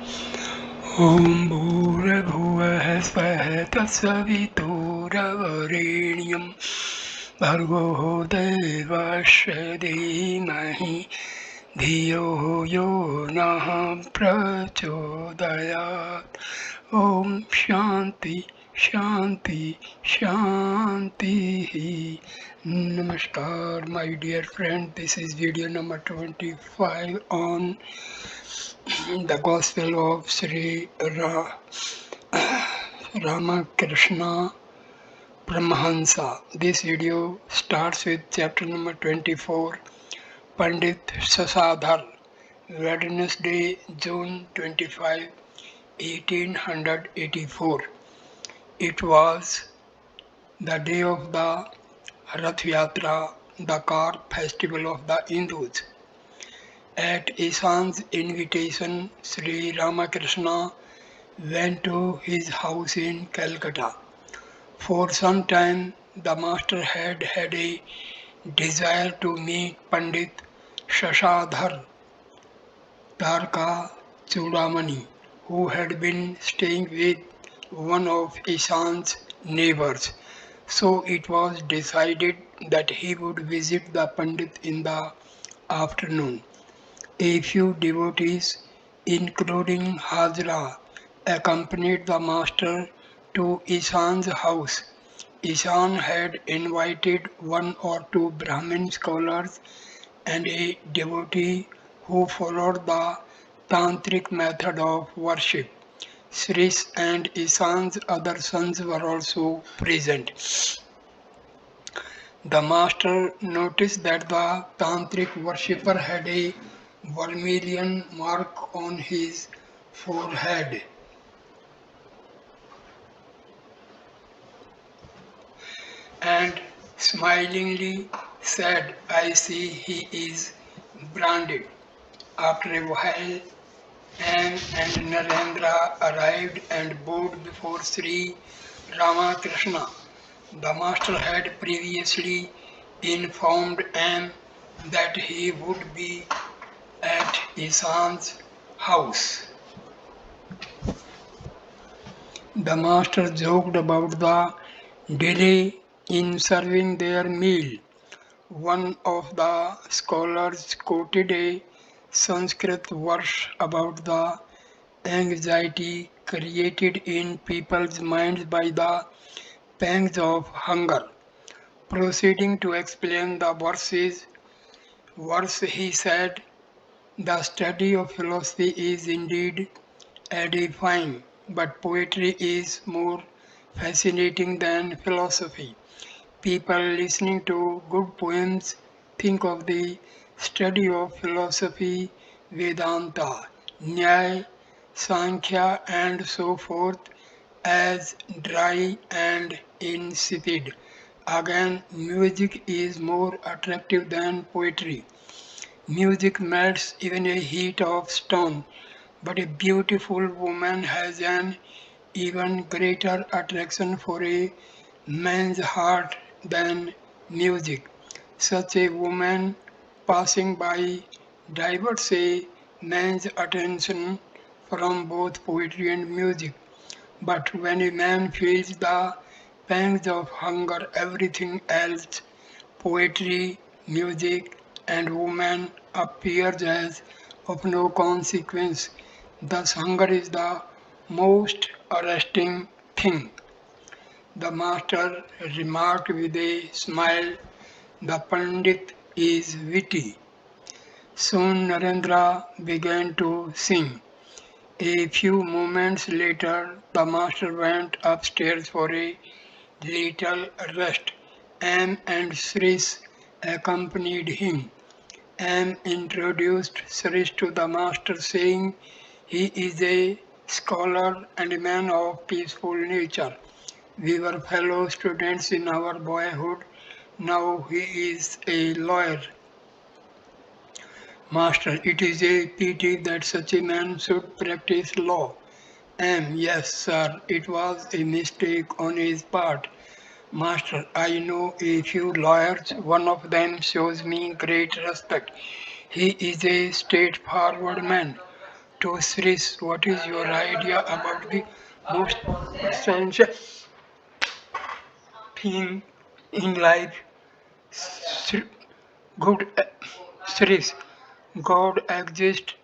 ॐ भूर्भुवः स्वः तत्सवितुर्वरेण्यं भर्गो देवस्य धीमहि धियो यो नः प्रचोदयात्. ॐ शान्ति शान्ति शान्तिः. Namaskar, my dear friend. This is video number 25 on the Gospel of Sri Ramakrishna Paramahamsa. This video starts with chapter number 24, Pandit Sasadhar, Wednesday, June 25, 1884. It was the day of the Rath Yatra, the car festival of the Hindus. At Ishan's invitation, Sri Ramakrishna went to his house in Calcutta. For some time, the master had had a desire to meet Pandit Shashadhar Tarka Chudamani, who had been staying with one of Ishan's neighbors. So it was decided that he would visit the Pandit in the afternoon. A few devotees, including Hajra, accompanied the master to Ishan's house. Ishan had invited one or two Brahmin scholars and a devotee who followed the tantric method of worship. Sri's and Ishan's other sons were also present. The master noticed that the tantric worshipper had a vermilion mark on his forehead and smilingly said, "I see he is branded." After a while, Anne and Narendra arrived and bowed before Sri Ramakrishna. The master had previously informed Anne that he would be at Ishan's house. The master joked about the delay in serving their meal. One of the scholars quoted a Sanskrit verse about the anxiety created in people's minds by the pangs of hunger. Proceeding to explain the verse, he said, "The study of philosophy is indeed edifying, but poetry is more fascinating than philosophy. People listening to good poems think of the study of philosophy, Vedanta, Nyaya, Sankhya, and so forth as dry and insipid. Again, music is more attractive than poetry. Music melts even a heat of stone, but a beautiful woman has an even greater attraction for a man's heart than music. Such a woman passing by diverts a man's attention from both poetry and music. But when a man feels the pangs of hunger, everything else, poetry, music, and woman, appears as of no consequence. Thus, hunger is the most arresting thing. The master remarked with a smile, "The Pandit is witty." Soon Narendra began to sing. A few moments later, the master went upstairs for a little rest. M and Srish accompanied him. M introduced Srish to the master, saying, "He is a scholar and a man of peaceful nature. We were fellow students in our boyhood. Now he is a lawyer." "Master, it is a pity that such a man should practice law." M. Yes, sir, it was a mistake on his part. "Master, I know a few lawyers. One of them shows me great respect. He is a straightforward man. To Sris, what is your idea about the most essential thing in life? Sri- Good Sris, God exists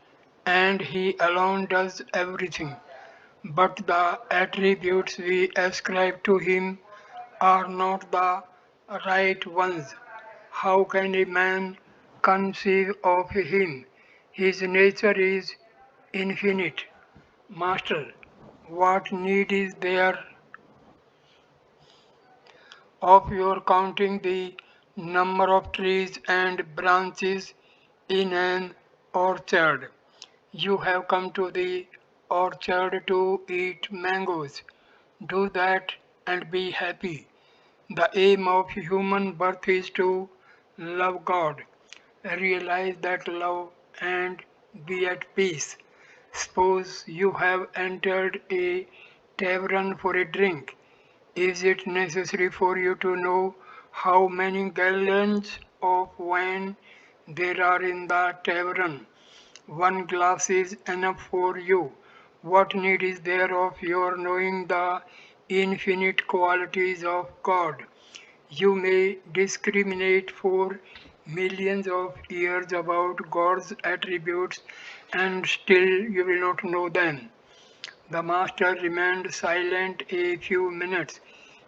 and He alone does everything. But the attributes we ascribe to Him are not the right ones. How can a man conceive of Him? His nature is infinite. Master, what need is there of your counting the number of trees and branches in an orchard? You have come to the orchard to eat mangoes. Do that and be happy. The aim of human birth is to love God, realize that love, and be at peace. Suppose you have entered a tavern for a drink. Is it necessary for you to know how many gallons of wine there are in the tavern? One glass is enough for you. What need is there of your knowing the infinite qualities of God? You may discriminate for millions of years about God's attributes and still you will not know them. The master remained silent a few minutes.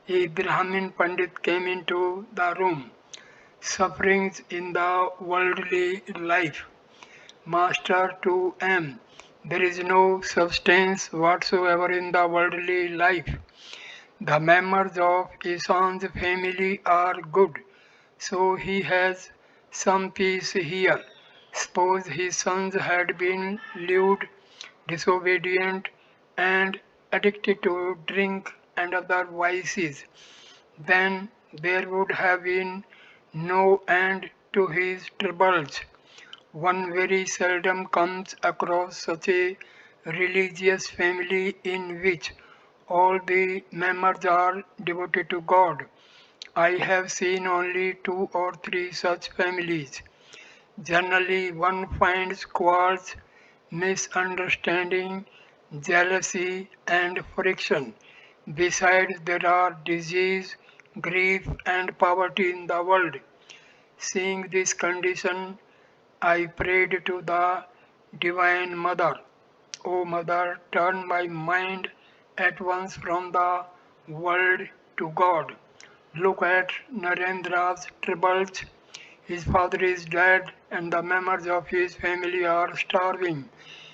A Brahmin Pandit came into the room. Sufferings in the worldly life. Master to M. There is no substance whatsoever in the worldly life. The members of Ison's family are good, so he has some peace here. Suppose his sons had been lewd, disobedient, and addicted to drink and other vices, then there would have been no end to his troubles. One very seldom comes across such a religious family in which all the members are devoted to God. I have seen only two or three such families. Generally, one finds quarrels, misunderstanding, jealousy, and friction. Besides, there are disease, grief, and poverty in the world. Seeing this condition, I prayed to the Divine Mother. O Mother, turn my mind at once from the world to God. Look at Narendra's troubles. His father is dead and the members of his family are starving.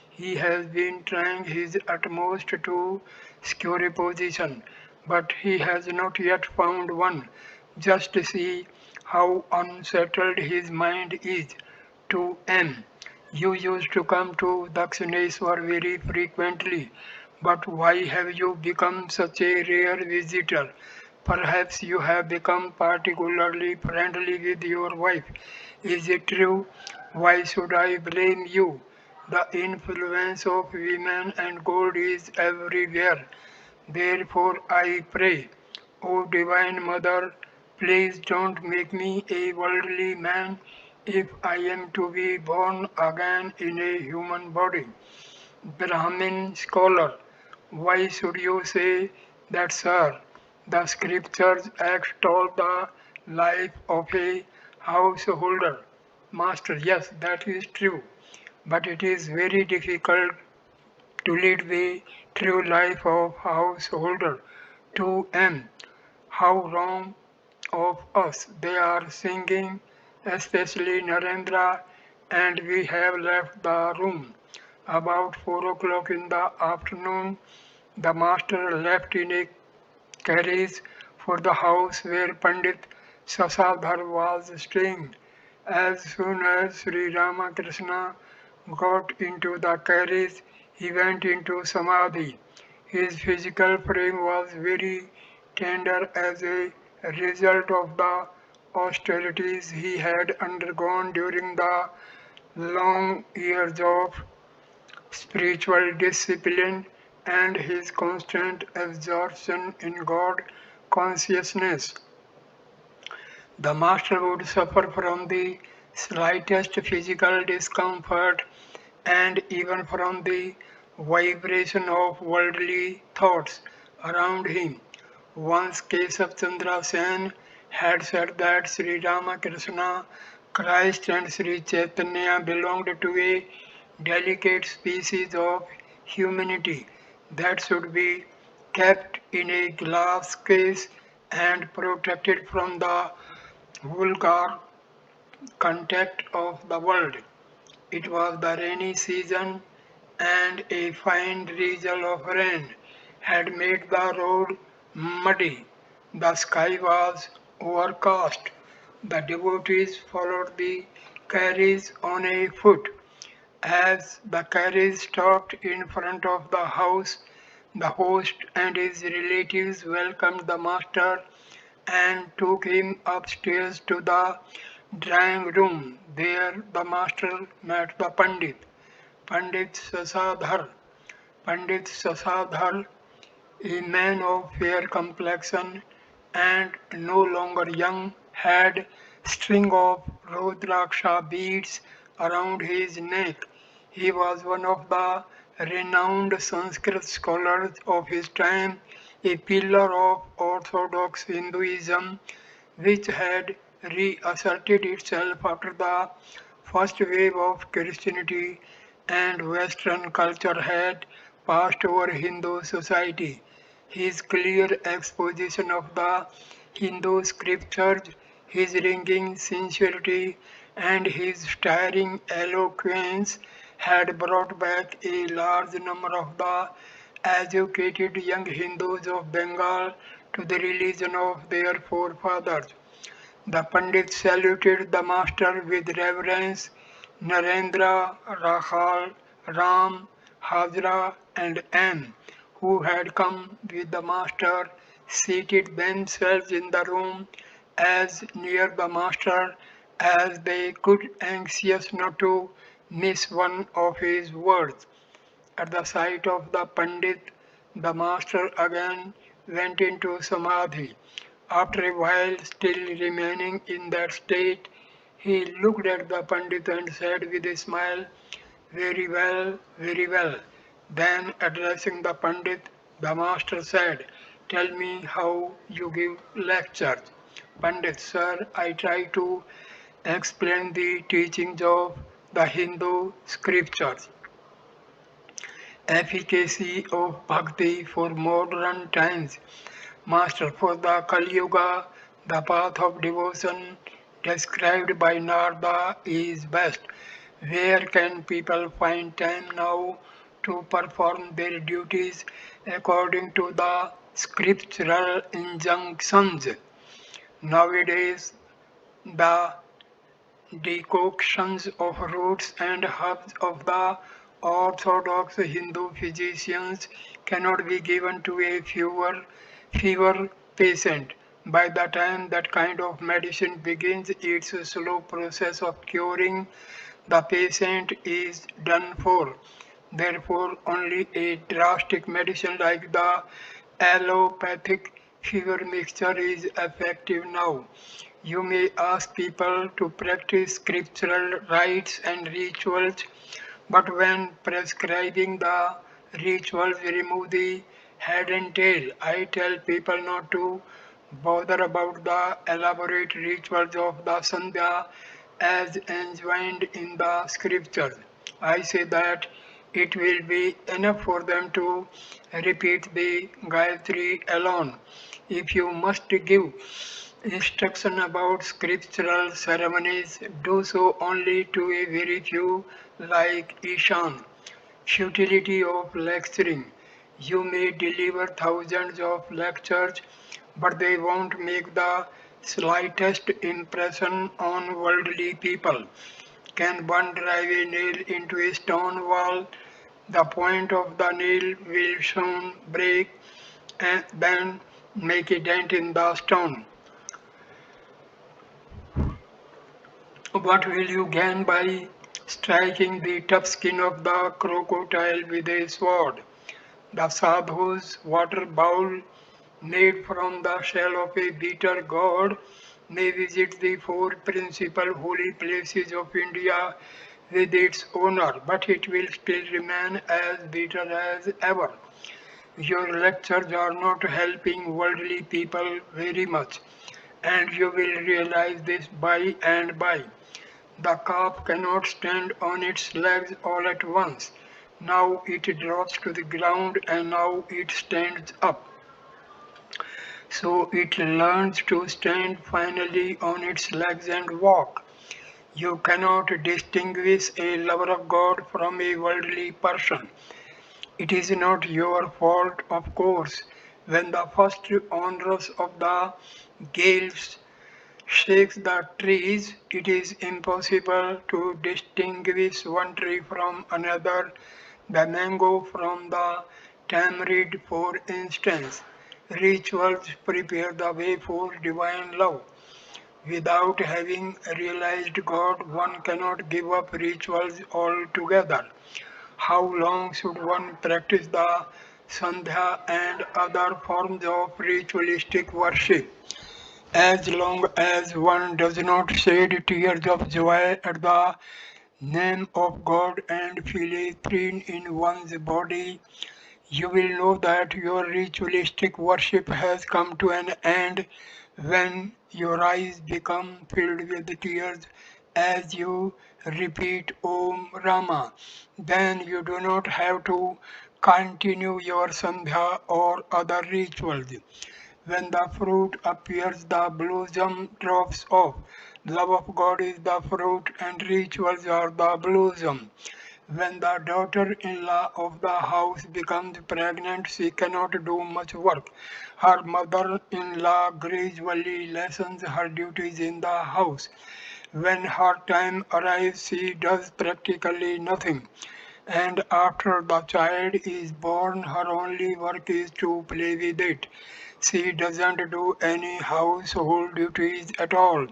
He has been trying his utmost to secure a position, but he has not yet found one. Just see how unsettled his mind is. To M. You used to come to Dakshineswar very frequently, but why have you become such a rare visitor? Perhaps you have become particularly friendly with your wife. Is it true? Why should I blame you? The influence of women and gold is everywhere. Therefore I pray, O Divine Mother, please don't make me a worldly man if I am to be born again in a human body. Brahmin scholar, why should you say that, sir? The scriptures extol the life of a householder. Master, yes, that is true, but it is very difficult to lead the true life of householder. To M. How wrong of us they are singing, especially Narendra, and we have left the room. About 4 o'clock in the afternoon, the master left in a carriage for the house where Pandit Sasadhar was staying. As soon as Sri Ramakrishna got into the carriage, he went into Samadhi. His physical frame was very tender as a result of the austerities he had undergone during the long years of spiritual discipline and his constant absorption in God consciousness. The master would suffer from the slightest physical discomfort and even from the vibration of worldly thoughts around him. Once Keshav Chandra Sen had said that Sri Ramakrishna, Christ and Sri Chaitanya belonged to a delicate species of humanity that should be kept in a glass case and protected from the vulgar contact of the world. It was the rainy season, and a fine drizzle of rain had made the road muddy. The sky was overcast. The devotees followed the carriage on a foot. As the carriage stopped in front of the house, the host and his relatives welcomed the master and took him upstairs to the drawing room. There the master met the Pandit. Pandit Sasadhar. Pandit Sasadhar, a man of fair complexion and no longer young, had string of Rudraksha beads around his neck. He was one of the renowned Sanskrit scholars of his time, a pillar of orthodox Hinduism which had reasserted itself after the first wave of Christianity and Western culture had passed over Hindu society. His clear exposition of the Hindu scriptures, his ringing sincerity, and his staring eloquence had brought back a large number of the educated young Hindus of Bengal to the religion of their forefathers. The Pandit saluted the master with reverence. Narendra, Rahal, Ram, Hajra, and M, who had come with the master, seated themselves in the room as near the master as they could, anxious not to miss one of his words. At the sight of the Pandit, the master again went into Samadhi. After a while, still remaining in that state, he looked at the Pandit and said with a smile, very well, very well. Then, addressing the Pandit, the master said, tell me how you give lectures. Pandit, sir, I try to explain the teachings of the Hindu scriptures, efficacy of bhakti for modern times. Master, for the Kali Yuga, the path of devotion described by Narada is best. Where can people find time now to perform their duties according to the scriptural injunctions? Nowadays, the decoctions of roots and herbs of the orthodox Hindu physicians cannot be given to a fever patient. By the time that kind of medicine begins its slow process of curing, the patient is done for. Therefore, only a drastic medicine like the allopathic fever mixture is effective now. You may ask people to practice scriptural rites and rituals, but when prescribing the rituals, remove the head and tail. I tell people not to bother about the elaborate rituals of the Sandhya as enjoined in the scriptures. I say that it will be enough for them to repeat the Gayatri alone. If you must give instruction about scriptural ceremonies, do so only to a very few like Ishan. Futility of lecturing. You may deliver thousands of lectures, but they won't make the slightest impression on worldly people. Can one drive a nail into a stone wall? The point of the nail will soon break and then make a dent in the stone. What will you gain by striking the tough skin of the crocodile with a sword? The sadhu's water bowl, made from the shell of a bitter god, may visit the four principal holy places of India with its owner, but it will still remain as bitter as ever. Your lectures are not helping worldly people very much, and you will realize this by and by. The calf cannot stand on its legs all at once. Now it drops to the ground and now it stands up. So it learns to stand finally on its legs and walk. You cannot distinguish a lover of God from a worldly person. It is not your fault, of course, when the first owners of the gales shakes the trees. It is impossible to distinguish one tree from another, the mango from the tamarind, for instance. Rituals prepare the way for divine love. Without having realized God, one cannot give up rituals altogether. How long should one practice the Sandhya and other forms of ritualistic worship? As long as one does not shed tears of joy at the name of God and feel a pain in one's body, you will know that your ritualistic worship has come to an end. When your eyes become filled with tears as you repeat Om Rama, then you do not have to continue your Sandhya or other rituals. When the fruit appears, the blossom drops off. Love of God is the fruit and rituals are the blossom. When the daughter-in-law of the house becomes pregnant, she cannot do much work. Her mother-in-law gradually lessens her duties in the house. When her time arrives, she does practically nothing. And after the child is born, her only work is to play with it. She doesn't do any household duties at all.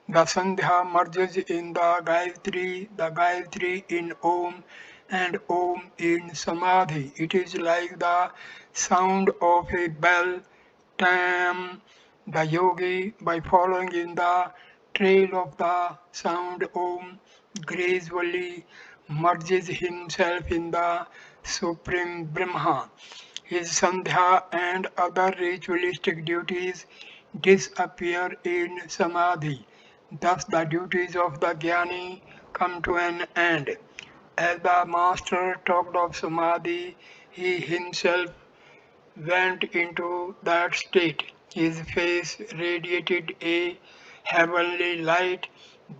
The Sandhya merges in the Gayatri in Om, and Om in Samadhi. It is like the sound of a bell. Tam, the yogi, by following in the trail of the sound Om, gradually merges himself in the Supreme Brahma. His Sandhya and other ritualistic duties disappear in Samadhi. Thus the duties of the Jnani come to an end. As the master talked of Samadhi, he himself went into that state. His face radiated a heavenly light.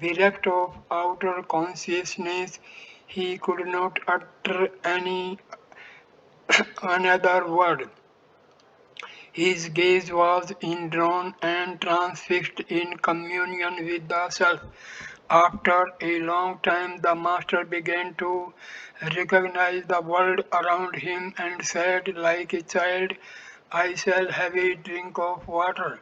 Bereft of outer consciousness, he could not utter any another word. His gaze was indrawn and transfixed in communion with the self. After a long time, the master began to recognize the world around him and said, like a child, I shall have a drink of water.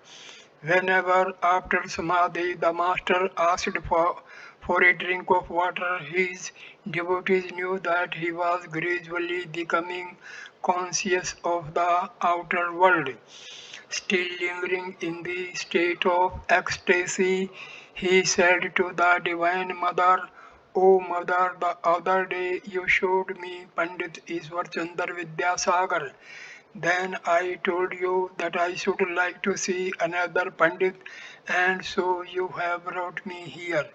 Whenever after Samadhi the master asked for a drink of water, his devotees knew that he was gradually becoming conscious of the outer world. Still lingering in the state of ecstasy, he said to the Divine Mother, O Mother, the other day you showed me Pandit Ishwar Chandra Vidyasagar. Then I told you that I should like to see another Pandit, and so you have brought me here.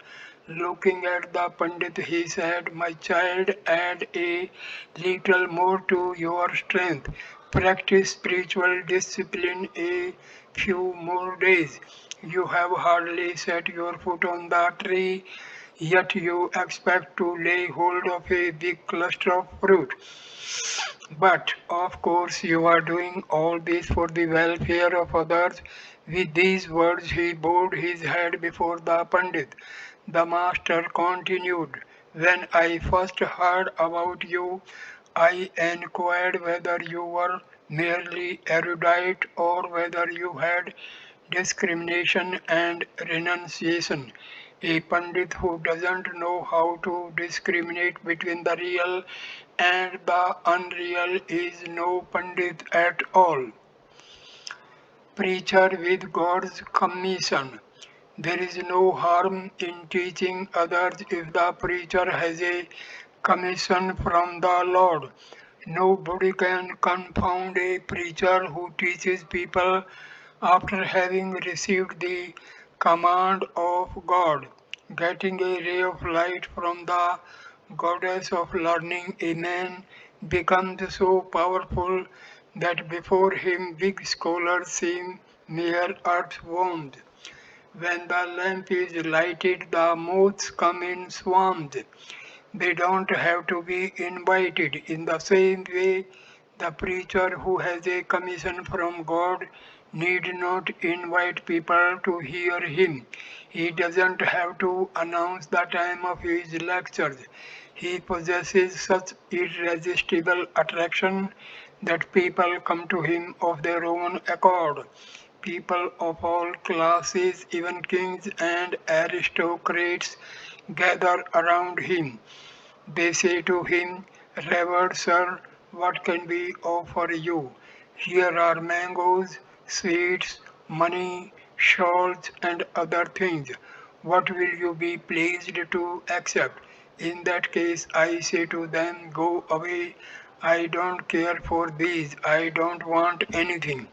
Looking at the Pandit, he said, my child, add a little more to your strength. Practice spiritual discipline a few more days. You have hardly set your foot on the tree, yet you expect to lay hold of a big cluster of fruit. But of course, you are doing all this for the welfare of others. With these words, he bowed his head before the Pandit. The master continued, when I first heard about you, I inquired whether you were merely erudite or whether you had discrimination and renunciation. A Pandit who doesn't know how to discriminate between the real and the unreal is no Pandit at all. Preacher with God's commission. There is no harm in teaching others if the preacher has a commission from the Lord. Nobody can confound a preacher who teaches people after having received the command of God. Getting a ray of light from the goddess of learning, a man becomes so powerful that before him big scholars seem mere earthworms. When the lamp is lighted, the moths come in swarms. They don't have to be invited. In the same way, the preacher who has a commission from God need not invite people to hear him. He doesn't have to announce the time of his lectures. He possesses such irresistible attraction that people come to him of their own accord. People of all classes, even kings and aristocrats, gather around him. They say to him, "Revered sir, what can we offer you? Here are mangoes, sweets, money, shawls, and other things. What will you be pleased to accept?" In that case, I say to them, "Go away. I don't care for these. I don't want anything."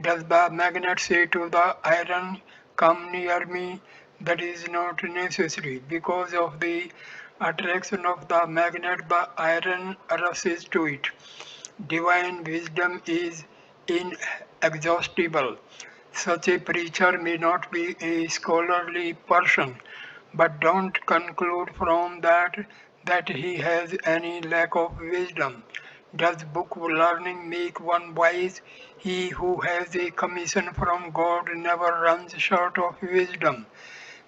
Does the magnet say to the iron, "Come near me"? That is not necessary. Because of the attraction of the magnet, the iron rushes to it. Divine wisdom is inexhaustible. Such a preacher may not be a scholarly person, but don't conclude from that he has any lack of wisdom. Does book learning make one wise? He who has a commission from God never runs short of wisdom.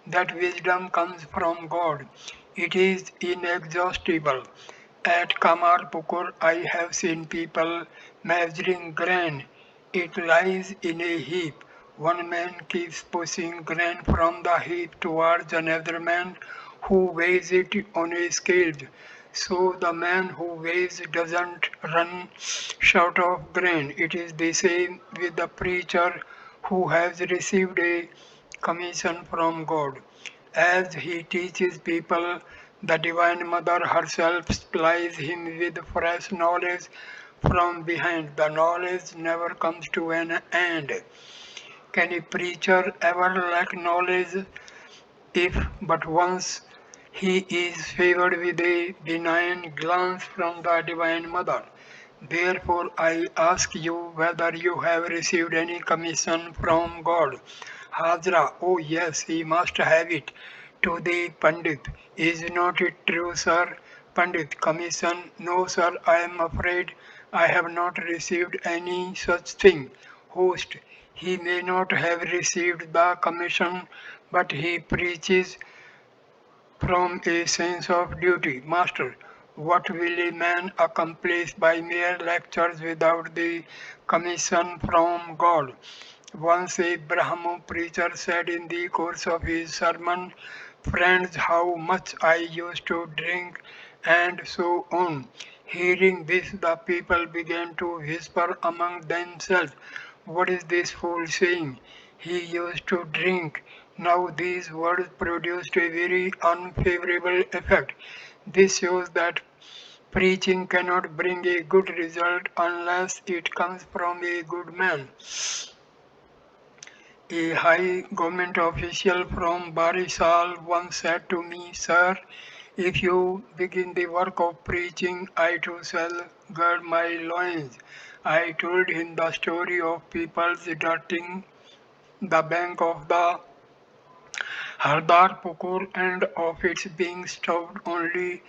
That wisdom comes from God. It is inexhaustible. At Kamarpukur, I have seen people measuring grain. It lies in a heap. One man keeps pushing grain from the heap towards another man who weighs it on a scale. So the man who weighs doesn't run short of grain. It is the same with the preacher who has received a commission from God. As he teaches people, the Divine Mother herself supplies him with fresh knowledge from behind. The knowledge never comes to an end. Can a preacher ever lack knowledge? If but once he is favored with a benign glance from the Divine Mother. Therefore, I ask you whether you have received any commission from God. Hajra, oh yes, he must have it. To the Pandit, is not it true, sir? Pandit, commission, no, sir, I am afraid I have not received any such thing. Host, he may not have received the commission, but he preaches from a sense of duty. Master, what will a man accomplish by mere lectures without the commission from God? Once a Brahmo preacher said in the course of his sermon, "Friends, how much I used to drink," and so on. Hearing this, the people began to whisper among themselves, "What is this fool saying? He used to drink." Now these words produced a very unfavorable effect. This shows that preaching cannot bring a good result unless it comes from a good man. A high government official from Barisal once said to me, "Sir, if you begin the work of preaching, I too shall gird my loins." I told him the story of people's dirting the bank of the Hardar Pukur and of its being stopped only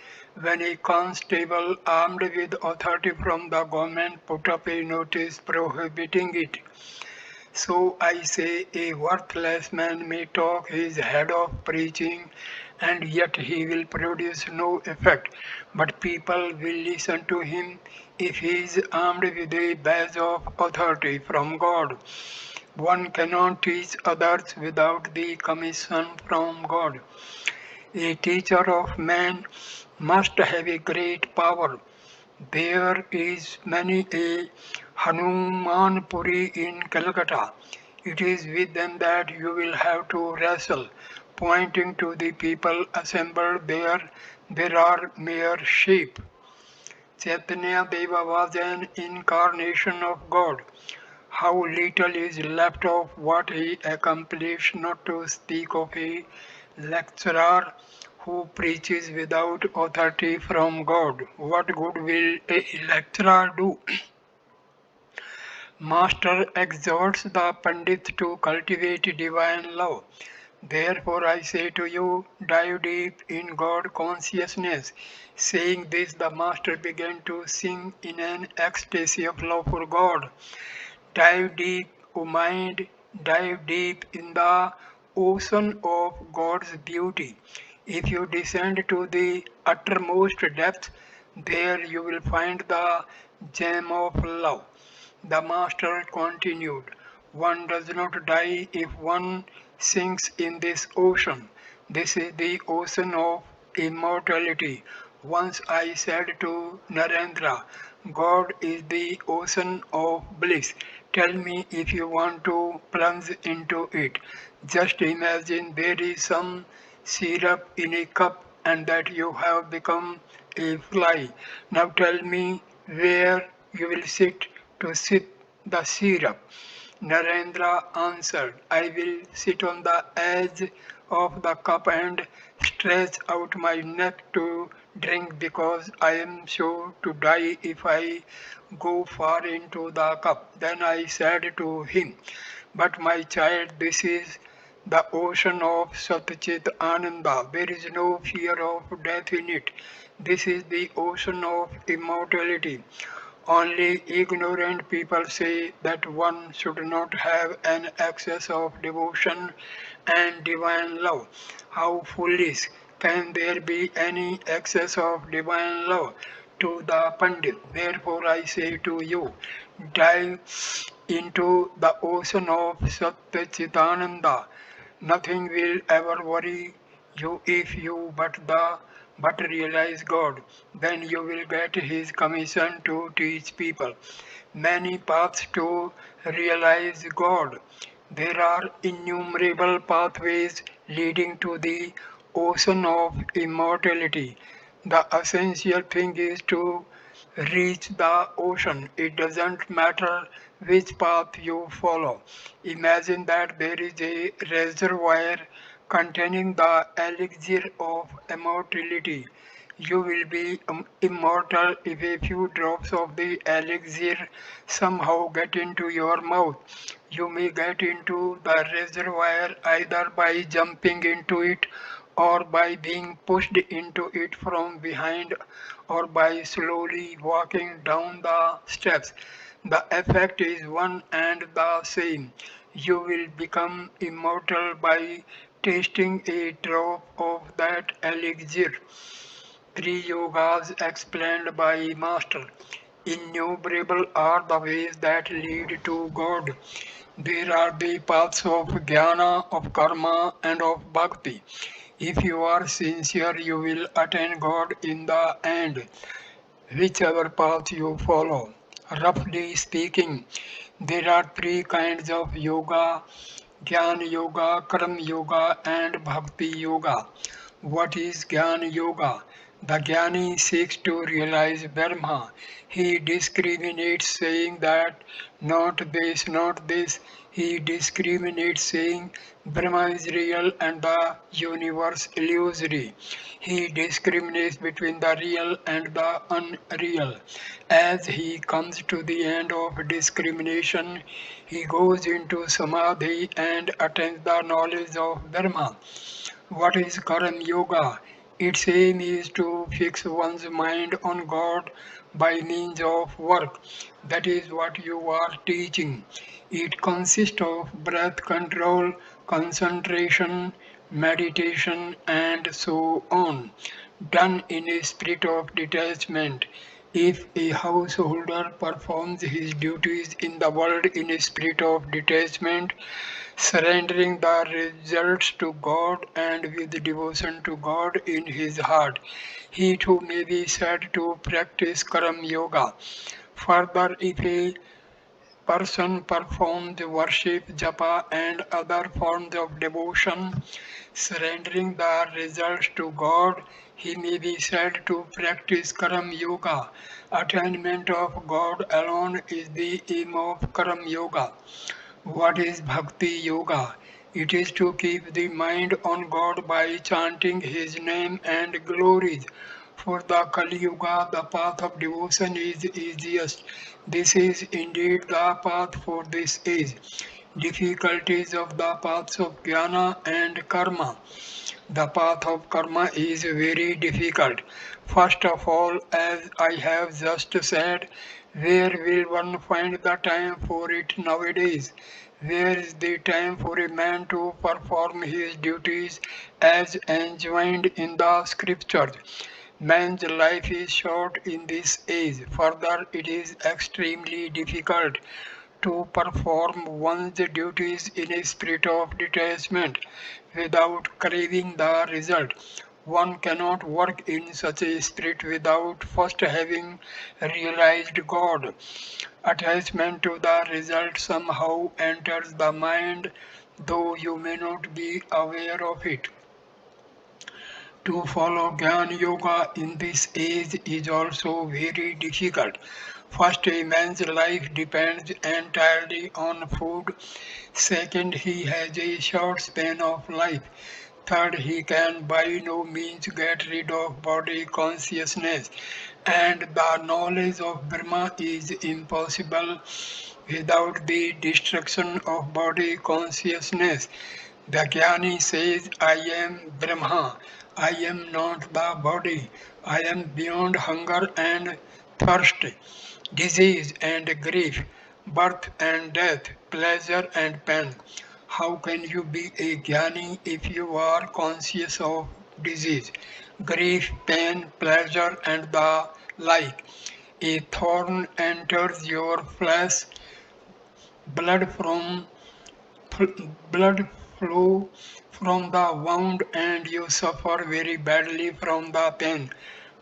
when a constable armed with authority from the government put up a notice prohibiting it. So I say a worthless man may talk his head off preaching and yet he will produce no effect, but people will listen to him if he is armed with a badge of authority from God. One cannot teach others without the commission from God. A teacher of man must have a great power. There is many a Hanumanpuri in Calcutta. It is with them that you will have to wrestle. Pointing to the people assembled there, there are mere sheep. Chaitanya Deva was an incarnation of God. How little is left of what he accomplished, not to speak of a lecturer who preaches without authority from God. What good will a lecturer do? Master exhorts the Pandit to cultivate divine love. Therefore, I say to you, dive deep in God consciousness. Saying this, the Master began to sing in an ecstasy of love for God. Dive deep, O mind, dive deep in the ocean of God's beauty. If you descend to the uttermost depth, there you will find the gem of love. The Master continued, one does not die if one sinks in this ocean. This is the ocean of immortality. Once I said to Narendra, God is the ocean of bliss. Tell me if you want to plunge into it. Just imagine there is some syrup in a cup and that you have become a fly. Now tell me where you will sit to sip the syrup. Narendra answered, I will sit on the edge of the cup and stretch out my neck to drink because I am sure to die if I go far into the cup. Then I said to him, but my child, this is the ocean of Satchit Ananda. There is no fear of death in it. This is the ocean of immortality. Only ignorant people say that one should not have an excess of devotion and divine love. How foolish can there be any excess of divine love? To the Pandit, therefore I say to you, dive into the ocean of Satchitananda. Nothing will ever worry you if you but realize God. Then you will get His commission to teach people. Many paths to realize God. There are innumerable pathways leading to the ocean of immortality. The essential thing is to reach the ocean. It doesn't matter which path you follow. Imagine that there is a reservoir containing the elixir of immortality. You will be immortal if a few drops of the elixir somehow get into your mouth. You may get into the reservoir either by jumping into it or by being pushed into it from behind or by slowly walking down the steps. The effect is one and the same. You will become immortal by tasting a drop of that elixir. Three yogas explained by Master. Innumerable are the ways that lead to God. There are the paths of jnana, of karma, and of bhakti. If you are sincere, you will attain God in the end, whichever path you follow. Roughly speaking, there are three kinds of yoga: Jnana Yoga, Karma Yoga, and Bhakti Yoga. What is Jnana Yoga? The Jnani seeks to realize Brahma. He discriminates saying that not this, not this. He discriminates saying Brahma is real and the universe illusory. He discriminates between the real and the unreal. As he comes to the end of discrimination, he goes into samadhi and attains the knowledge of Brahma. What is Karma Yoga? Its aim is to fix one's mind on God by means of work. That is what you are teaching. It consists of breath control, concentration, meditation, and so on, done in a spirit of detachment. If a householder performs his duties in the world in a spirit of detachment, surrendering the results to God and with devotion to God in his heart, he too may be said to practice Karma Yoga. Further, if a person performs worship, japa, and other forms of devotion, surrendering the results to God, he may be said to practice Karam Yoga. Attainment of God alone is the aim of Karam Yoga. What is Bhakti Yoga? It is to keep the mind on God by chanting His name and glories. For the Kali Yuga, the path of devotion is easiest. This is indeed the path for this age. Difficulties of the paths of jnana and karma. The path of karma is very difficult. First of all, as I have just said, where will one find the time for it nowadays? Where is the time for a man to perform his duties as enjoined in the scriptures? Man's life is short in this age. Further, it is extremely difficult to perform one's duties in a spirit of detachment without craving the result. One cannot work in such a spirit without first having realized God. Attachment to the result somehow enters the mind, though you may not be aware of it. To follow Gyan Yoga in this age is also very difficult. First, a man's life depends entirely on food. Second, he has a short span of life. Third, he can by no means get rid of body consciousness. And the knowledge of Brahma is impossible without the destruction of body consciousness. The Jnani says, I am Brahma, I am not the body, I am beyond hunger and thirst, disease and grief, birth and death, pleasure and pain. How can you be a Jnani if you are conscious of disease, grief, pain, pleasure, and the like? A thorn enters your flesh, blood from blood flow from the wound and you suffer very badly from the pain.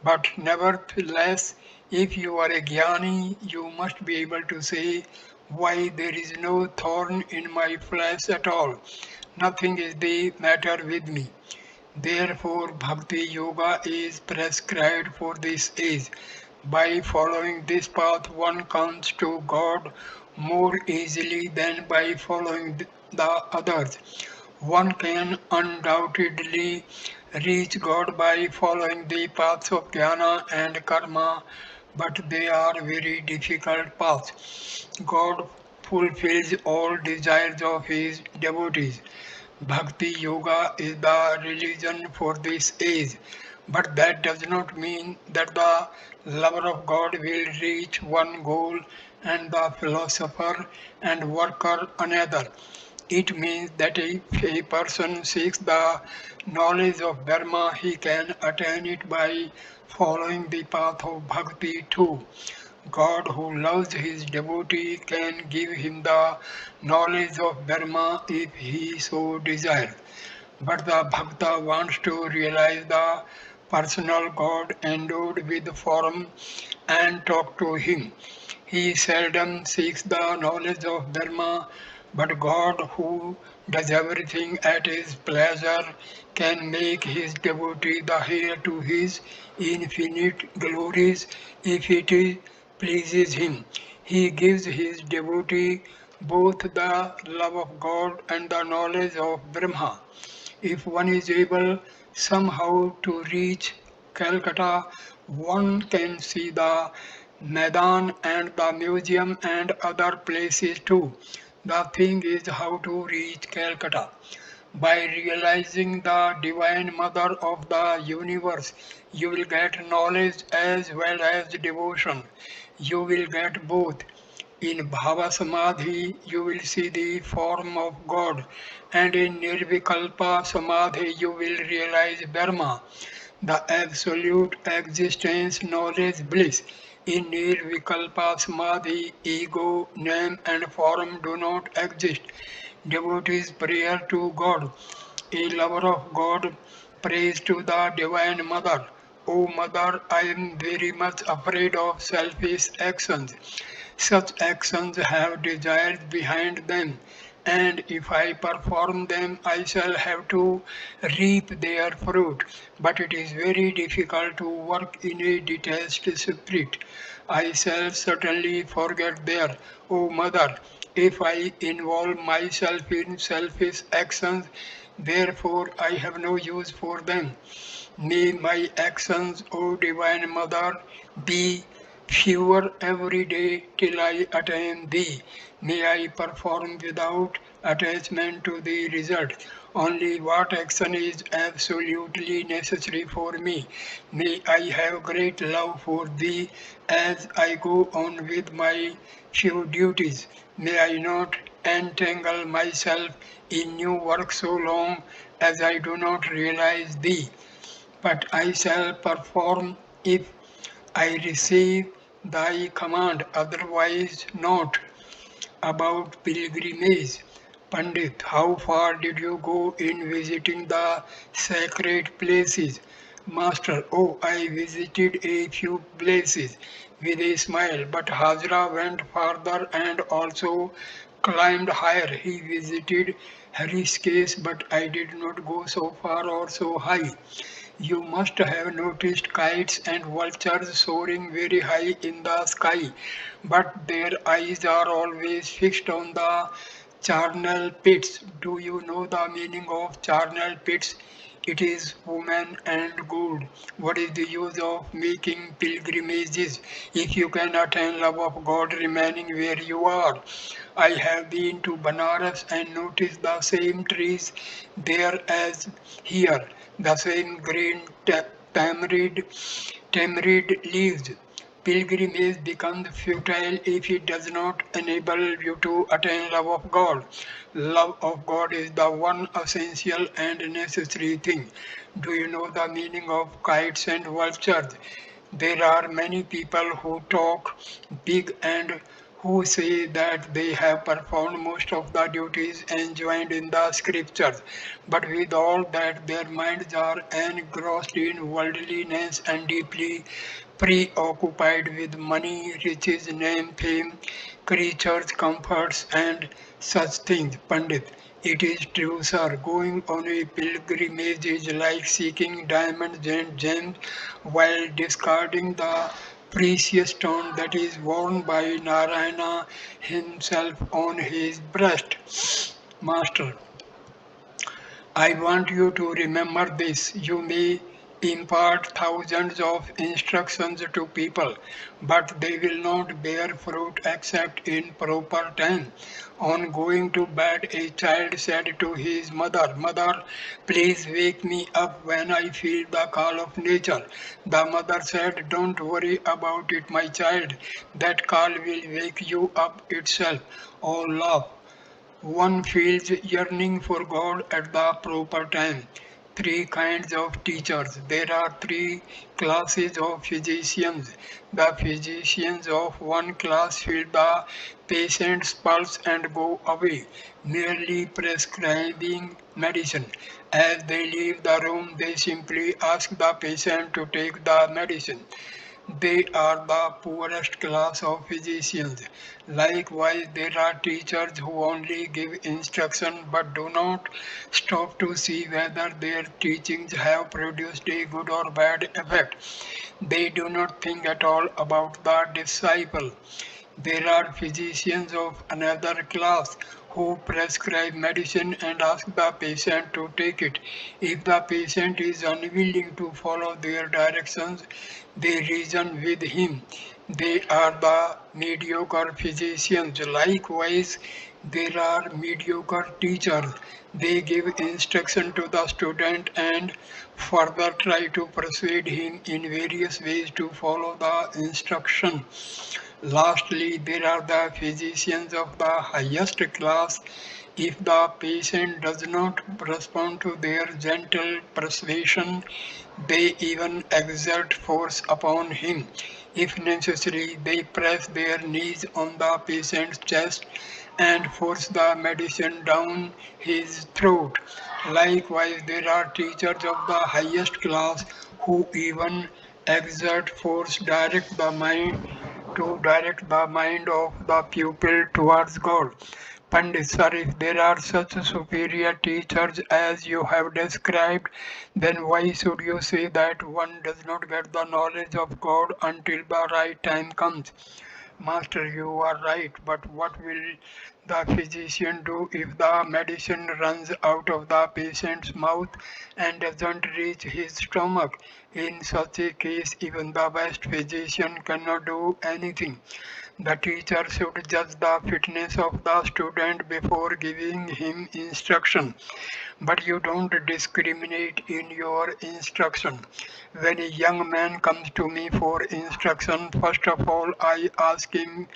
But nevertheless, if you are a jnani, you must be able to say, why there is no thorn in my flesh at all. Nothing is the matter with me. Therefore, Bhakti Yoga is prescribed for this age. By following this path, one comes to God more easily than by following the others. One can undoubtedly reach God by following the paths of jnana and karma, but they are very difficult paths. God fulfills all desires of his devotees. Bhakti Yoga is the religion for this age, but that does not mean that the lover of God will reach one goal and the philosopher and worker another. It means that if a person seeks the knowledge of Dharma, he can attain it by following the path of Bhakti too. God who loves his devotee can give him the knowledge of Dharma if he so desires. But the Bhakta wants to realize the personal God endowed with form and talk to him. He seldom seeks the knowledge of Dharma, but God, who does everything at his pleasure, can make his devotee the heir to his infinite glories if pleases him. He gives his devotee both the love of God and the knowledge of Brahma. If one is able somehow to reach Calcutta, one can see the Maidan and the museum and other places too. The thing is how to reach Calcutta. By realizing the Divine Mother of the universe, you will get knowledge as well as devotion. You will get both. In Bhava Samadhi, you will see the form of God, and in Nirvikalpa Samadhi, you will realize Brahma, the absolute existence, knowledge, bliss. In Nirvikalpa Samadhi, ego, name, and form do not exist. Devotees' prayer to God. A lover of God prays to the Divine Mother. Oh mother, I am very much afraid of selfish actions. Such actions have desires behind them, and if I perform them, I shall have to reap their fruit. But it is very difficult to work in a detached spirit. I shall certainly forget there. Oh mother, if I involve myself in selfish actions, therefore I have no use for them. May my actions, O Divine Mother, be fewer every day till I attain Thee. May I perform without attachment to the result. Only what action is absolutely necessary for me. May I have great love for Thee as I go on with my few duties. May I not entangle myself in new work so long as I do not realize Thee, but I shall perform if I receive thy command, otherwise not. About pilgrimage. Pandit, how far did you go in visiting the sacred places? Master, oh, I visited a few places with a smile, but Hajra went farther and also climbed higher. He visited Harishkesh, but I did not go so far or so high. You must have noticed kites and vultures soaring very high in the sky, but their eyes are always fixed on the charnel pits. Do you know the meaning of charnel pits? It is woman and gold. What is the use of making pilgrimages if you can attain love of God remaining where you are? I have been to Banaras and noticed the same trees there as here, the same green tamarind leaves. Pilgrimage becomes futile if it does not enable you to attain love of God. Love of God is the one essential and necessary thing. Do you know the meaning of kites and vultures? There are many people who talk big and who say that they have performed most of the duties enjoined in the scriptures, but with all that their minds are engrossed in worldliness and deeply preoccupied with money, riches, name, fame, creatures, comforts, and such things. Pandit, it is true, sir. Going on a pilgrimage is like seeking diamonds and gems while discarding the precious stone that is worn by Narayana himself on his breast. Master, I want you to remember this. You may impart thousands of instructions to people, but they will not bear fruit except in proper time. On going to bed, a child said to his mother, Mother, please wake me up when I feel the call of nature. The mother said, Don't worry about it, my child. That call will wake you up itself. Oh, love. One feels yearning for God at the proper time. Three kinds of teachers. There are three classes of physicians. The physicians of one class feel the patient's pulse and go away, merely prescribing medicine. As they leave the room, they simply ask the patient to take the medicine. They are the poorest class of physicians. Likewise, there are teachers who only give instruction but do not stop to see whether their teachings have produced a good or bad effect. They do not think at all about the disciple. There are physicians of another class who prescribe medicine and ask the patient to take it. If the patient is unwilling to follow their directions, they reason with him. They are the mediocre physicians. Likewise, there are mediocre teachers. They give instruction to the student and further try to persuade him in various ways to follow the instruction. Lastly, there are the physicians of the highest class. If the patient does not respond to their gentle persuasion, they even exert force upon him. If necessary, they press their knees on the patient's chest and force the medicine down his throat. Likewise, there are teachers of the highest class who even exert force direct the mind of the pupil towards God. Pandit sir, if there are such superior teachers as you have described, then why should you say that one does not get the knowledge of God until the right time comes? Master, you are right, but what will the physician do if the medicine runs out of the patient's mouth and doesn't reach his stomach? In such a case, even the best physician cannot do anything. The teacher should judge the fitness of the student before giving him instruction. But you don't discriminate in your instruction. When a young man comes to me for instruction, first of all I ask him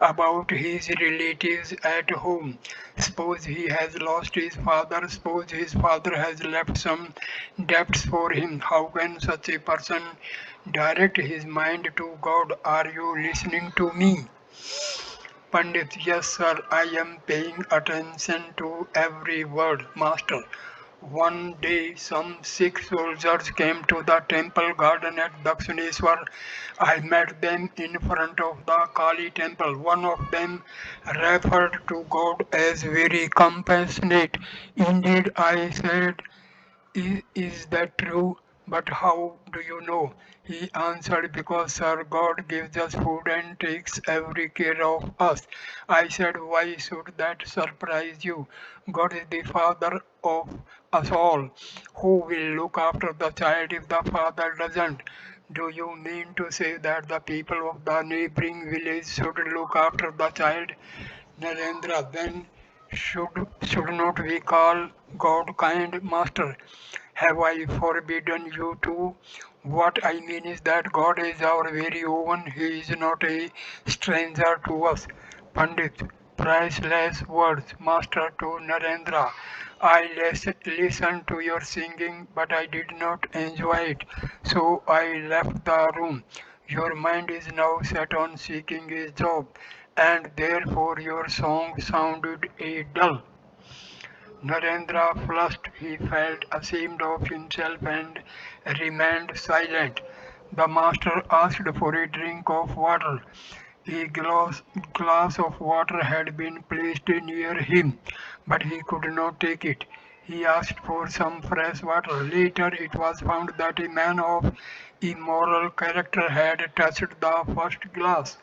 about his relatives at home. Suppose he has lost his father, suppose his father has left some debts for him. How can such a person direct his mind to God? Are you listening to me? Pandit, yes, sir, I am paying attention to every word, Master. One day, some Sikh soldiers came to the temple garden at Dakshineswar. I met them in front of the Kali temple. One of them referred to God as very compassionate. Indeed, I said, is that true? But how do you know? He answered, because sir, God gives us food and takes every care of us. I said, why should that surprise you? God is the father of us all. Who will look after the child if the father doesn't? Do you mean to say that the people of the neighboring village should look after the child? Narendra, then should not we call God kind master? Have I forbidden you to? What I mean is that God is our very own. He is not a stranger to us. Pandit, priceless words, master to Narendra. I listened to your singing, but I did not enjoy it, so I left the room. Your mind is now set on seeking a job, and therefore your song sounded a dull. Narendra flushed. He felt ashamed of himself and remained silent. The master asked for a drink of water. A glass of water had been placed near him, but he could not take it. He asked for some fresh water. Later, it was found that a man of immoral character had touched the first glass.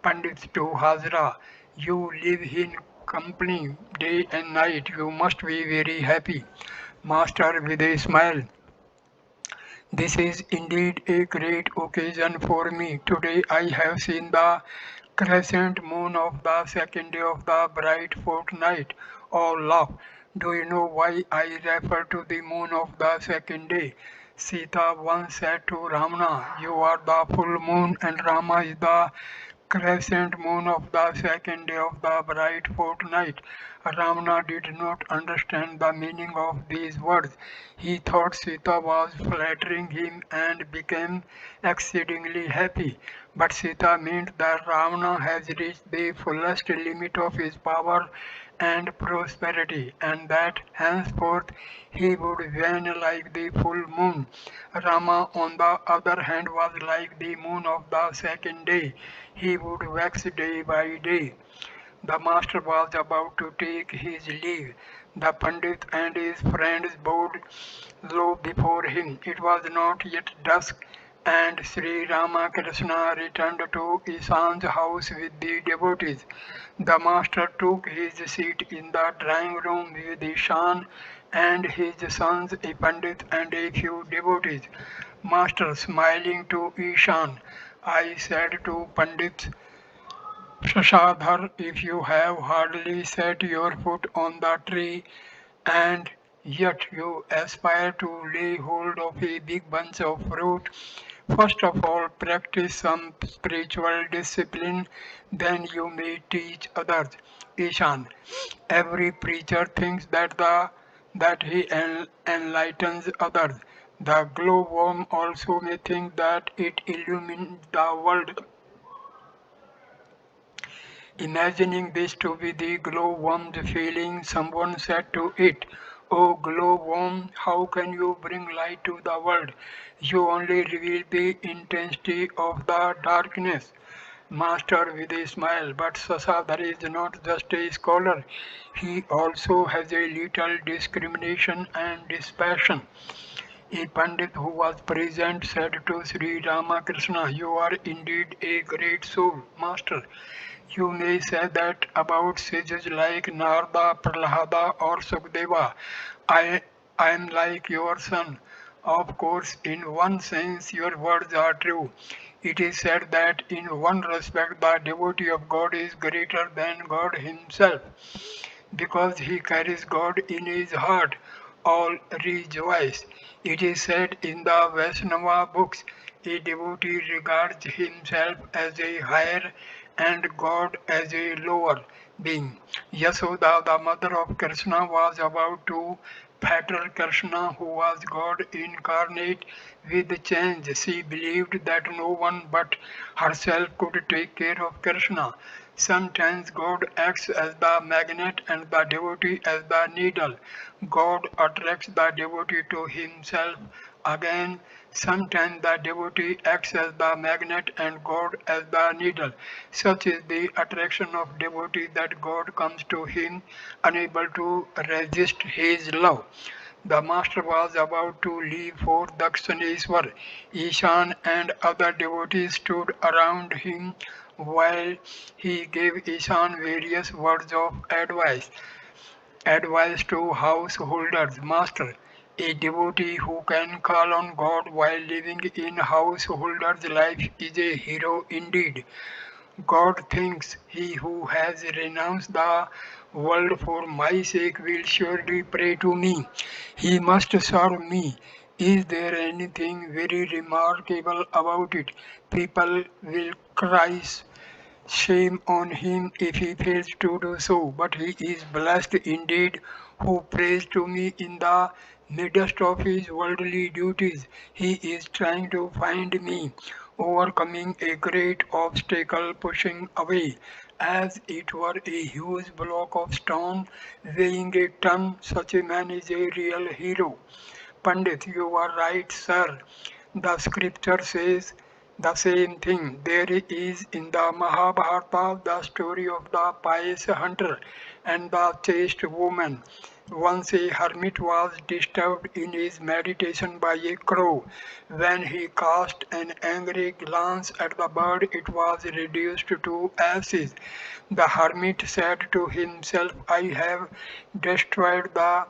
Pandit to Hazra, you live in company day and night. You must be very happy. Master with a smile. This is indeed a great occasion for me. Today I have seen the crescent moon of the second day of the bright fortnight. All laugh. Do you know why I refer to the moon of the second day? Sita once said to Ramana, you are the full moon and Rama is the crescent moon of the second day of the bright fortnight. Ramana did not understand the meaning of these words. He thought Sita was flattering him and became exceedingly happy. But Sita meant that Ravana has reached the fullest limit of his power and prosperity, and that henceforth he would wane like the full moon. Rama, on the other hand, was like the moon of the second day. He would wax day by day. The master was about to take his leave. The Pandit and his friends bowed low before him. It was not yet dusk, and Sri Ramakrishna returned to Ishan's house with the devotees. The master took his seat in the drawing room with Ishan and his sons, a Pandit and a few devotees. Master, smiling to Ishan, I said to Pandits, Shashadhar, if you have hardly set your foot on the tree and yet you aspire to lay hold of a big bunch of fruit, first of all practice some spiritual discipline, then you may teach others. Ishan, every preacher thinks that he enlightens others. The glowworm also may think that it illumines the world. Imagining this to be the glowworm's feeling, someone said to it, O glowworm, how can you bring light to the world? You only reveal the intensity of the darkness. Master with a smile, but Sasadhar is not just a scholar. He also has a little discrimination and dispassion. A Pandit who was present said to Sri Ramakrishna, "You are indeed a great soul, Master. You may say that about sages like Narada, Prahlada, or Sukdeva. I, I am like your son. Of course, in one sense, your words are true. It is said that in one respect, the devotee of God is greater than God himself because he carries God in his heart. All rejoice. It is said in the Vaishnava books, a devotee regards himself as a higher and God as a lower being. Yasoda, the mother of Krishna, was about to fatter Krishna, who was God incarnate with change. She believed that no one but herself could take care of Krishna. Sometimes God acts as the magnet and the devotee as the needle. God attracts the devotee to himself. Again, sometimes the devotee acts as the magnet and God as the needle. Such is the attraction of devotee that God comes to him, unable to resist his love. The master was about to leave for Dakshineswar. Ishan and other devotees stood around him while he gave Ishan various words of advice. Advice to householders. Master, a devotee who can call on God while living in householder's life is a hero indeed. God thinks he who has renounced the world for my sake will surely pray to me. He must serve me. Is there anything very remarkable about it? People will cry shame on him if he fails to do so, but he is blessed indeed who prays to me in the midst of his worldly duties. He is trying to find me, overcoming a great obstacle, pushing away as it were a huge block of stone weighing a ton. Such a man is a real hero. Pandit, you are right, sir. The scripture says the same thing. There is in the Mahabharata the story of the pious hunter and the chaste woman. Once a hermit was disturbed in his meditation by a crow. When he cast an angry glance at the bird, it was reduced to ashes. The hermit said to himself, I have destroyed the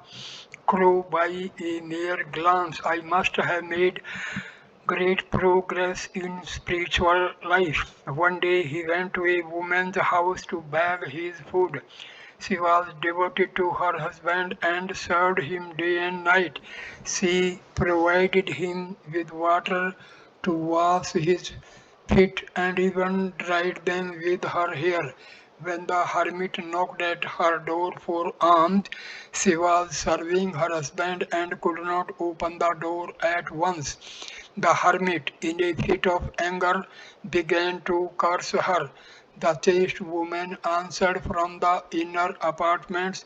crow by a mere glance. I must have made great progress in spiritual life. One day he went to a woman's house to beg his food. She was devoted to her husband and served him day and night. She provided him with water to wash his feet and even dried them with her hair. When the hermit knocked at her door for alms, she was serving her husband and could not open the door at once. The hermit, in a fit of anger, began to curse her. The chaste woman answered from the inner apartments,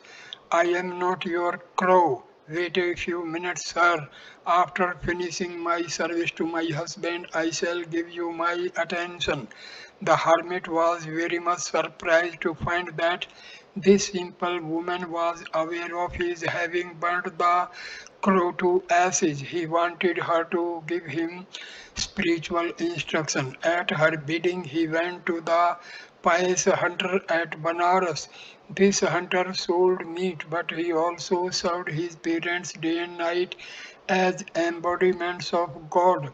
I am not your crow. Wait a few minutes, sir. After finishing my service to my husband, I shall give you my attention. The hermit was very much surprised to find that this simple woman was aware of his having burnt the crow to ashes. He wanted her to give him spiritual instruction. At her bidding, he went to the pious hunter at Banaras. This hunter sold meat, but he also served his parents day and night as embodiments of God.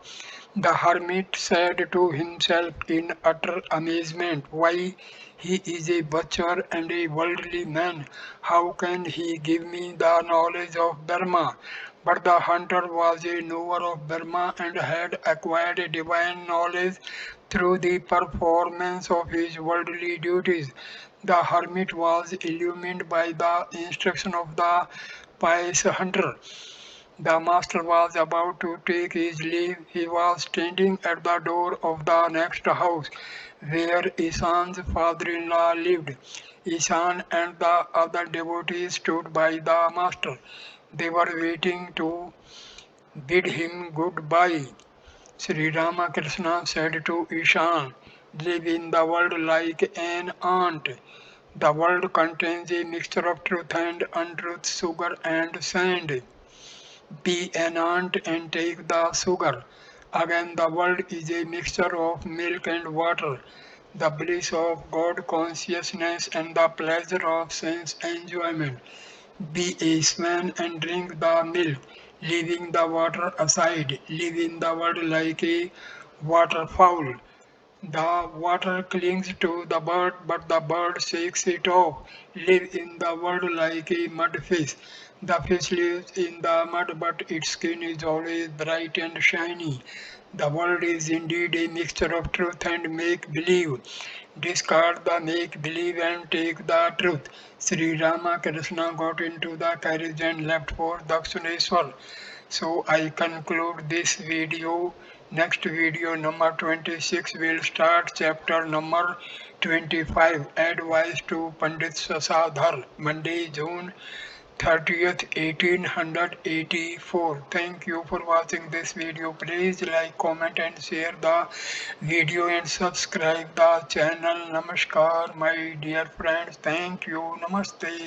The hermit said to himself in utter amazement, why, he is a butcher and a worldly man. How can he give me the knowledge of Dharma? But the hunter was a knower of Dharma and had acquired divine knowledge through the performance of his worldly duties. The hermit was illumined by the instruction of the pious hunter. The master was about to take his leave. He was standing at the door of the next house where Ishan's father-in-law lived. Ishan and the other devotees stood by the master. They were waiting to bid him goodbye. Sri Ramakrishna said to Ishan, live in the world like an ant. The world contains a mixture of truth and untruth, sugar and sand. Be an ant and take the sugar. Again, the world is a mixture of milk and water, the bliss of God consciousness and the pleasure of sense enjoyment. Be a swan and drink the milk, leaving the water aside. Live in the world like a waterfowl. The water clings to the bird, but the bird shakes it off. Live in the world like a mudfish. The fish lives in the mud, but its skin is always bright and shiny. The world is indeed a mixture of truth and make believe. Discard the make believe and take the truth. Sri Ramakrishna got into the carriage and left for Dakshineswar. So I conclude this video. Next video number 26 will start chapter number 25, advice to Pandit Sasadhar, Monday, June 30th, 1884. Thank you for watching this video. Please like, comment and share the video and subscribe the channel. Namaskar my dear friends. Thank you. Namaste.